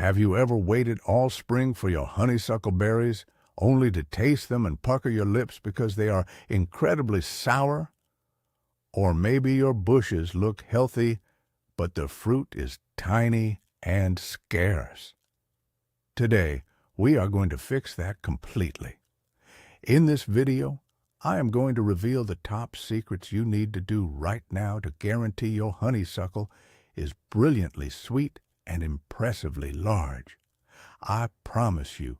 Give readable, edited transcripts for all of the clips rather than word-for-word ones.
Have you ever waited all spring for your honeysuckle berries, only to taste them and pucker your lips because they are incredibly sour? Or maybe your bushes look healthy, but the fruit is tiny and scarce. Today, we are going to fix that completely. In this video, I am going to reveal the top secrets you need to do right now to guarantee your honeysuckle is brilliantly sweet and impressively large. I promise you,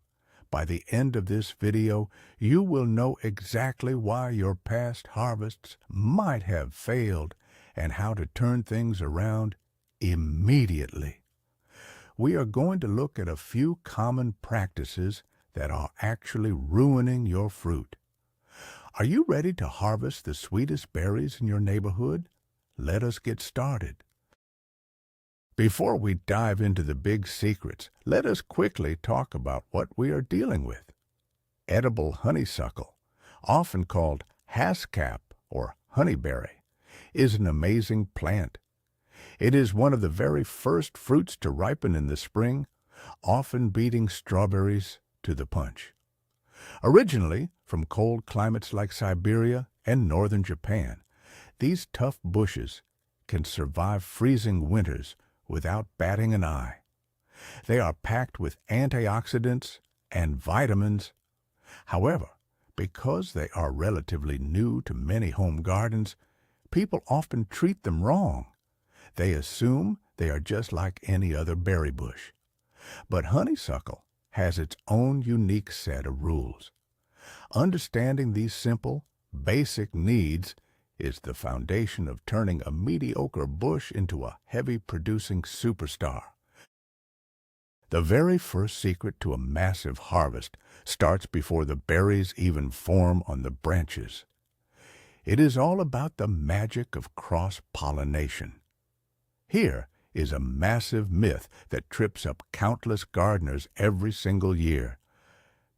by the end of this video, you will know exactly why your past harvests might have failed and how to turn things around immediately. We are going to look at a few common practices that are actually ruining your fruit. Are you ready to harvest the sweetest berries in your neighborhood? Let us get started. Before we dive into the big secrets, let us quickly talk about what we are dealing with. Edible honeysuckle, often called Haskap or honeyberry, is an amazing plant. It is one of the very first fruits to ripen in the spring, often beating strawberries to the punch. Originally from cold climates like Siberia and northern Japan, these tough bushes can survive freezing winters without batting an eye. They are packed with antioxidants and vitamins. However, because they are relatively new to many home gardens, people often treat them wrong. They assume they are just like any other berry bush. But honeysuckle has its own unique set of rules. Understanding these simple, basic needs is the foundation of turning a mediocre bush into a heavy-producing superstar. The very first secret to a massive harvest starts before the berries even form on the branches. It is all about the magic of cross-pollination. Here is a massive myth that trips up countless gardeners every single year.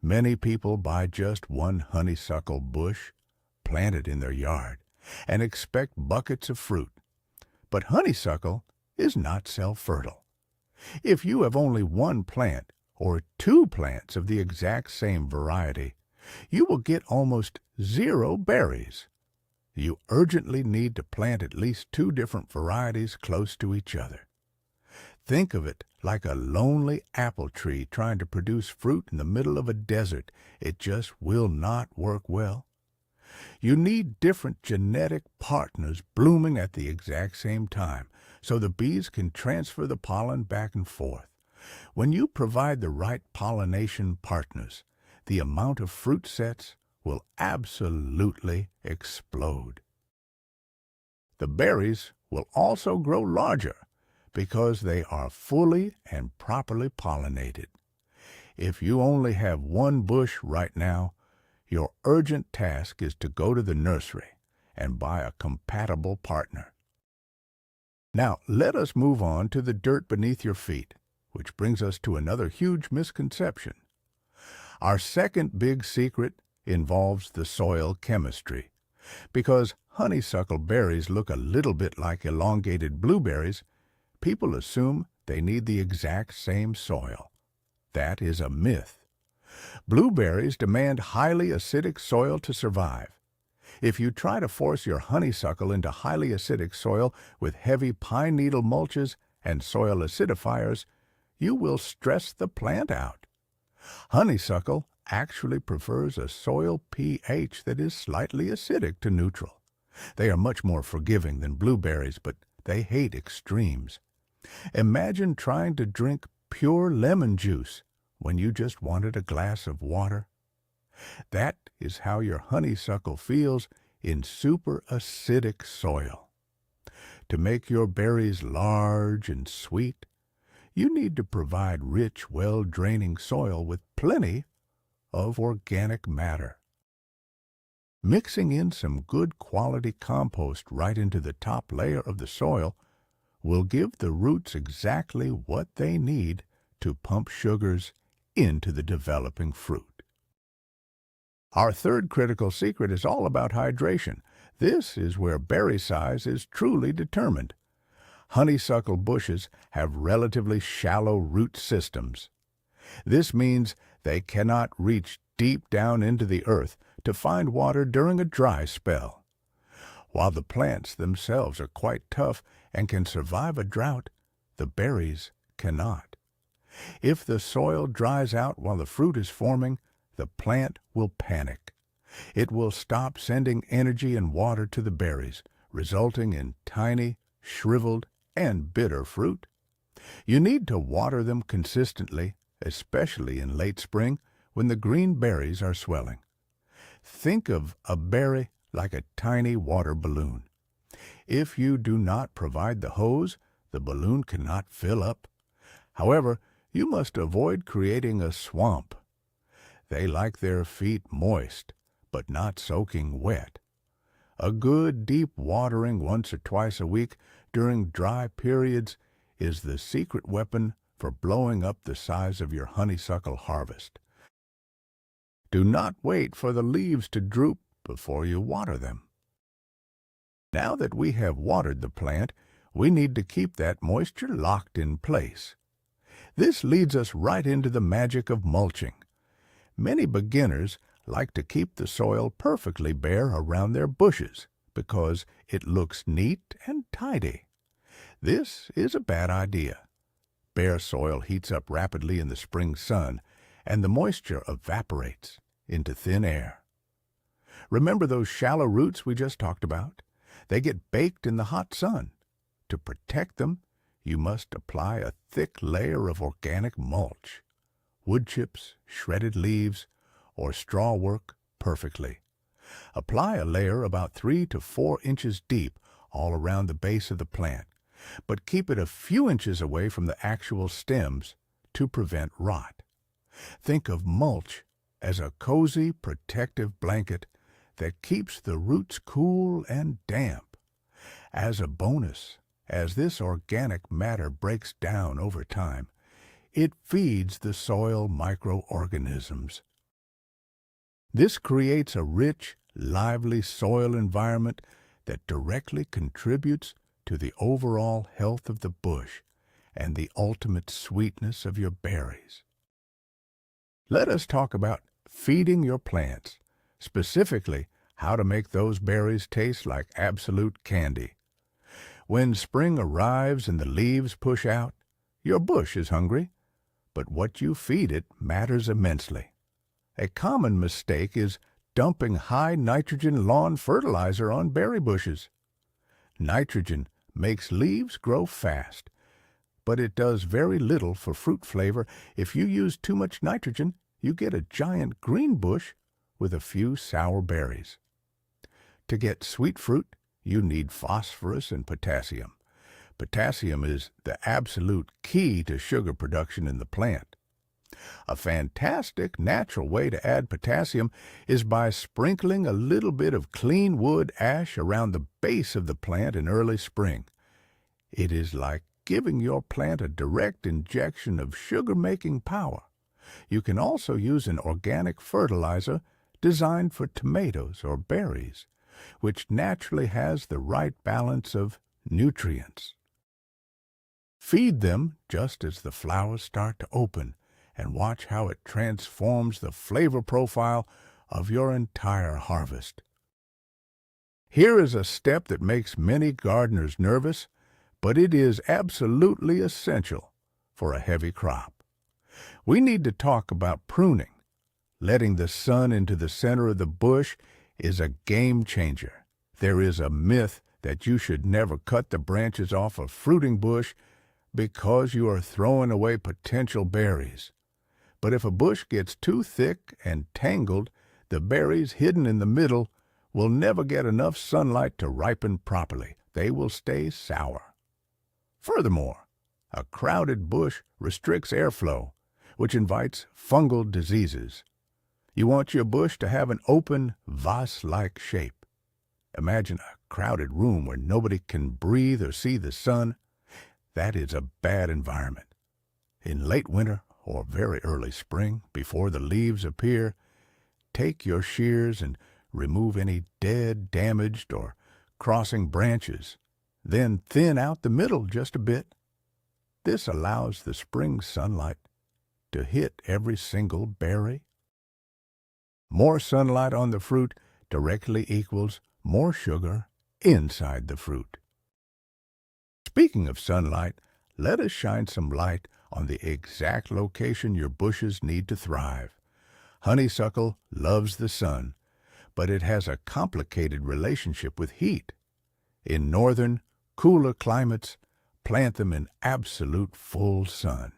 Many people buy just one honeysuckle bush, plant it in their yard, and expect buckets of fruit. But honeysuckle is not self-fertile. If you have only one plant or two plants of the exact same variety, you will get almost zero berries. You urgently need to plant at least two different varieties close to each other. Think of it like a lonely apple tree trying to produce fruit in the middle of a desert. It just will not work well. You need different genetic partners blooming at the exact same time so the bees can transfer the pollen back and forth. When you provide the right pollination partners, the amount of fruit sets will absolutely explode. The berries will also grow larger because they are fully and properly pollinated. If you only have one bush right now, your urgent task is to go to the nursery and buy a compatible partner. Now, let us move on to the dirt beneath your feet, which brings us to another huge misconception. Our second big secret involves the soil chemistry. Because honeysuckle berries look a little bit like elongated blueberries, people assume they need the exact same soil. That is a myth. Blueberries demand highly acidic soil to survive. If you try to force your honeysuckle into highly acidic soil with heavy pine needle mulches and soil acidifiers, you will stress the plant out. Honeysuckle actually prefers a soil pH that is slightly acidic to neutral. They are much more forgiving than blueberries, but they hate extremes. Imagine trying to drink pure lemon juice when you just wanted a glass of water. That is how your honeysuckle feels in super acidic soil. To make your berries large and sweet, you need to provide rich, well-draining soil with plenty of organic matter. Mixing in some good quality compost right into the top layer of the soil will give the roots exactly what they need to pump sugars into the developing fruit. Our third critical secret is all about hydration. This is where berry size is truly determined. Honeysuckle bushes have relatively shallow root systems. This means they cannot reach deep down into the earth to find water during a dry spell. While the plants themselves are quite tough and can survive a drought, the berries cannot. If the soil dries out while the fruit is forming, the plant will panic. It will stop sending energy and water to the berries, resulting in tiny, shriveled, and bitter fruit. You need to water them consistently, especially in late spring when the green berries are swelling. Think of a berry like a tiny water balloon. If you do not provide the hose, the balloon cannot fill up. However, you must avoid creating a swamp. They like their feet moist, but not soaking wet. A good deep watering once or twice a week during dry periods is the secret weapon for blowing up the size of your honeysuckle harvest. Do not wait for the leaves to droop before you water them. Now that we have watered the plant, we need to keep that moisture locked in place. This leads us right into the magic of mulching. Many beginners like to keep the soil perfectly bare around their bushes because it looks neat and tidy. This is a bad idea. Bare soil heats up rapidly in the spring sun, and the moisture evaporates into thin air. Remember those shallow roots we just talked about? They get baked in the hot sun. To protect them, you must apply a thick layer of organic mulch. Wood chips, shredded leaves, or straw work perfectly. Apply a layer about 3 to 4 inches deep all around the base of the plant, but keep it a few inches away from the actual stems to prevent rot. Think of mulch as a cozy, protective blanket that keeps the roots cool and damp. As a bonus, as this organic matter breaks down over time, it feeds the soil microorganisms. This creates a rich, lively soil environment that directly contributes to the overall health of the bush and the ultimate sweetness of your berries. Let us talk about feeding your plants, specifically how to make those berries taste like absolute candy. When spring arrives and the leaves push out, your bush is hungry, but what you feed it matters immensely. A common mistake is dumping high nitrogen lawn fertilizer on berry bushes. Nitrogen makes leaves grow fast, but it does very little for fruit flavor. If you use too much nitrogen, you get a giant green bush with a few sour berries. To get sweet fruit, you need phosphorus and potassium. Potassium is the absolute key to sugar production in the plant. A fantastic natural way to add potassium is by sprinkling a little bit of clean wood ash around the base of the plant in early spring. It is like giving your plant a direct injection of sugar-making power. You can also use an organic fertilizer designed for tomatoes or berries, which naturally has the right balance of nutrients. Feed them just as the flowers start to open, and watch how it transforms the flavor profile of your entire harvest. Here is a step that makes many gardeners nervous, but it is absolutely essential for a heavy crop. We need to talk about pruning. Letting the sun into the center of the bush is a game changer. There is a myth that you should never cut the branches off a fruiting bush because you are throwing away potential berries. But if a bush gets too thick and tangled, the berries hidden in the middle will never get enough sunlight to ripen properly. They will stay sour. Furthermore, a crowded bush restricts airflow, which invites fungal diseases. You want your bush to have an open, vase-like shape. Imagine a crowded room where nobody can breathe or see the sun. That is a bad environment. In late winter or very early spring, before the leaves appear, take your shears and remove any dead, damaged, or crossing branches. then thin out the middle just a bit. This allows the spring sunlight to hit every single berry. More sunlight on the fruit directly equals more sugar inside the fruit. Speaking of sunlight, let us shine some light on the exact location your bushes need to thrive. Honeysuckle loves the sun, but it has a complicated relationship with heat. In northern, cooler climates, plant them in absolute full sun.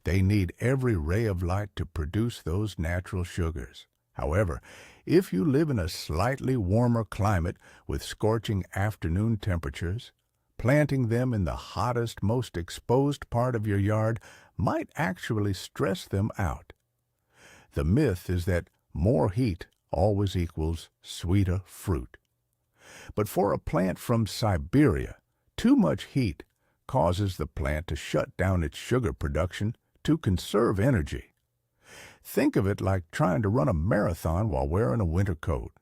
They need every ray of light to produce those natural sugars. However, if you live in a slightly warmer climate with scorching afternoon temperatures, planting them in the hottest, most exposed part of your yard might actually stress them out. The myth is that more heat always equals sweeter fruit. But for a plant from Siberia, too much heat causes the plant to shut down its sugar production to conserve energy. Think of it like trying to run a marathon while wearing a winter coat.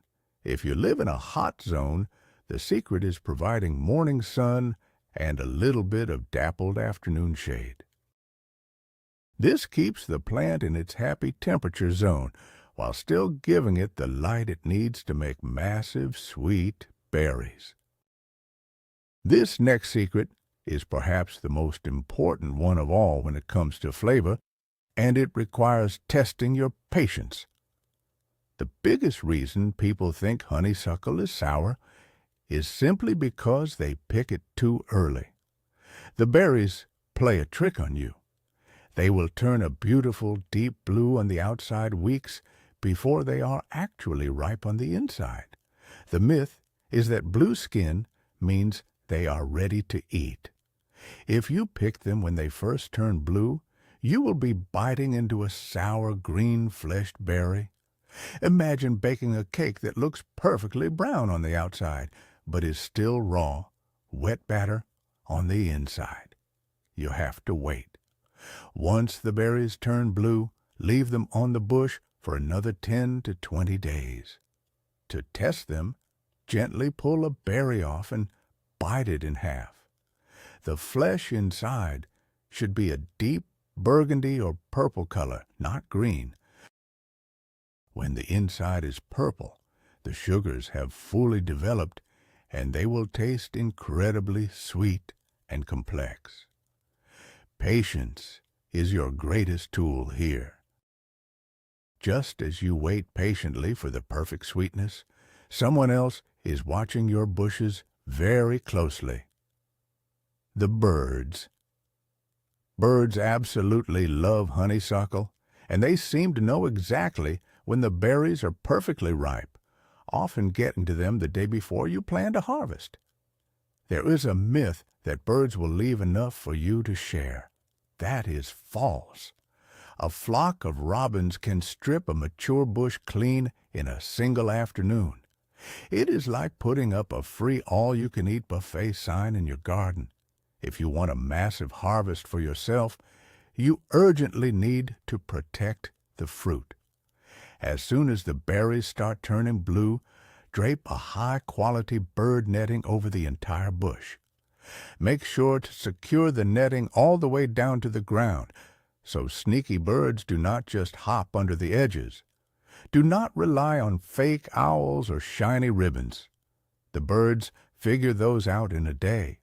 If you live in a hot zone, the secret is providing morning sun and a little bit of dappled afternoon shade. This keeps the plant in its happy temperature zone while still giving it the light it needs to make massive, sweet berries. This next secret is perhaps the most important one of all when it comes to flavor, and it requires testing your patience. The biggest reason people think honeysuckle is sour is simply because they pick it too early. The berries play a trick on you. They will turn a beautiful deep blue on the outside weeks before they are actually ripe on the inside. The myth is that blue skin means they are ready to eat. If you pick them when they first turn blue, you will be biting into a sour green-fleshed berry. Imagine baking a cake that looks perfectly brown on the outside, but is still raw, wet batter on the inside. You have to wait. Once the berries turn blue, leave them on the bush for another 10 to 20 days. To test them, gently pull a berry off and bite it in half. The flesh inside should be a deep burgundy or purple color, not green. When the inside is purple, the sugars have fully developed and they will taste incredibly sweet and complex. Patience is your greatest tool here. Just as you wait patiently for the perfect sweetness, someone else is watching your bushes very closely. The birds. Birds absolutely love honeysuckle, and they seem to know exactly when the berries are perfectly ripe, often getting to them the day before you plan to harvest. There is a myth that birds will leave enough for you to share. That is false. A flock of robins can strip a mature bush clean in a single afternoon. It is like putting up a free all-you-can-eat buffet sign in your garden. If you want a massive harvest for yourself, you urgently need to protect the fruit. As soon as the berries start turning blue, drape a high-quality bird netting over the entire bush. Make sure to secure the netting all the way down to the ground, so sneaky birds do not just hop under the edges. Do not rely on fake owls or shiny ribbons. The birds figure those out in a day.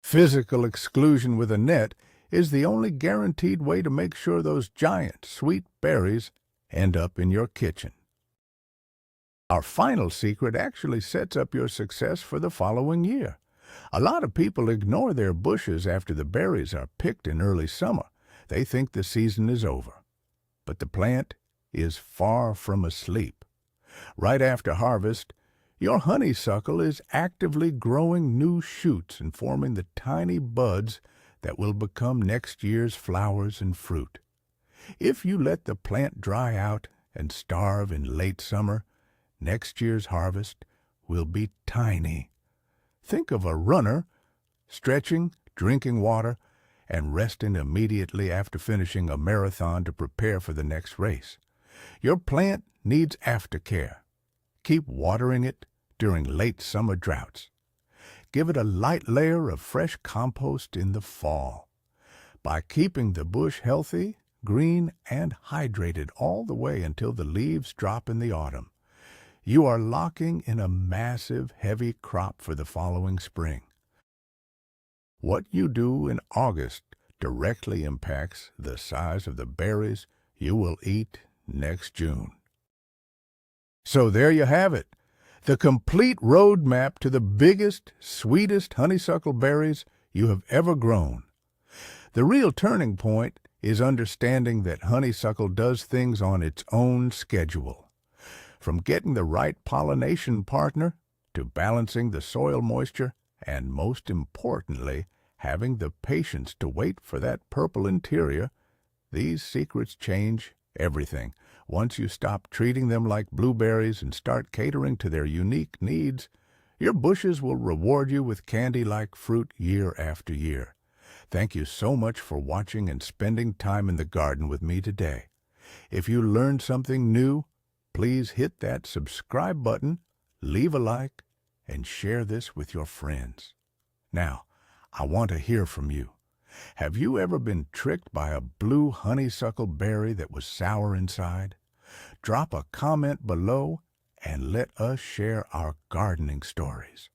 Physical exclusion with a net is the only guaranteed way to make sure those giant, sweet berries end up in your kitchen. Our final secret actually sets up your success for the following year. A lot of people ignore their bushes after the berries are picked in early summer. They think the season is over. But the plant is far from asleep. Right after harvest, your honeysuckle is actively growing new shoots and forming the tiny buds that will become next year's flowers and fruit. If you let the plant dry out and starve in late summer, next year's harvest will be tiny. Think of a runner stretching, drinking water, and resting immediately after finishing a marathon to prepare for the next race. Your plant needs aftercare. Keep watering it during late summer droughts. give it a light layer of fresh compost in the fall. By keeping the bush healthy, green, and hydrated all the way until the leaves drop in the autumn, you are locking in a massive, heavy crop for the following spring. What you do in August directly impacts the size of the berries you will eat next June. So there you have it, the complete roadmap to the biggest, sweetest honeysuckle berries you have ever grown. The real turning point is understanding that honeysuckle does things on its own schedule. From getting the right pollination partner to balancing the soil moisture and, most importantly, having the patience to wait for that purple interior, these secrets change everything. Once you stop treating them like blueberries and start catering to their unique needs, your bushes will reward you with candy-like fruit year after year. Thank you so much for watching and spending time in the garden with me today. If you learned something new, please hit that subscribe button, leave a like, and share this with your friends. Now, I want to hear from you. Have you ever been tricked by a blue honeysuckle berry that was sour inside? Drop a comment below and let us share our gardening stories.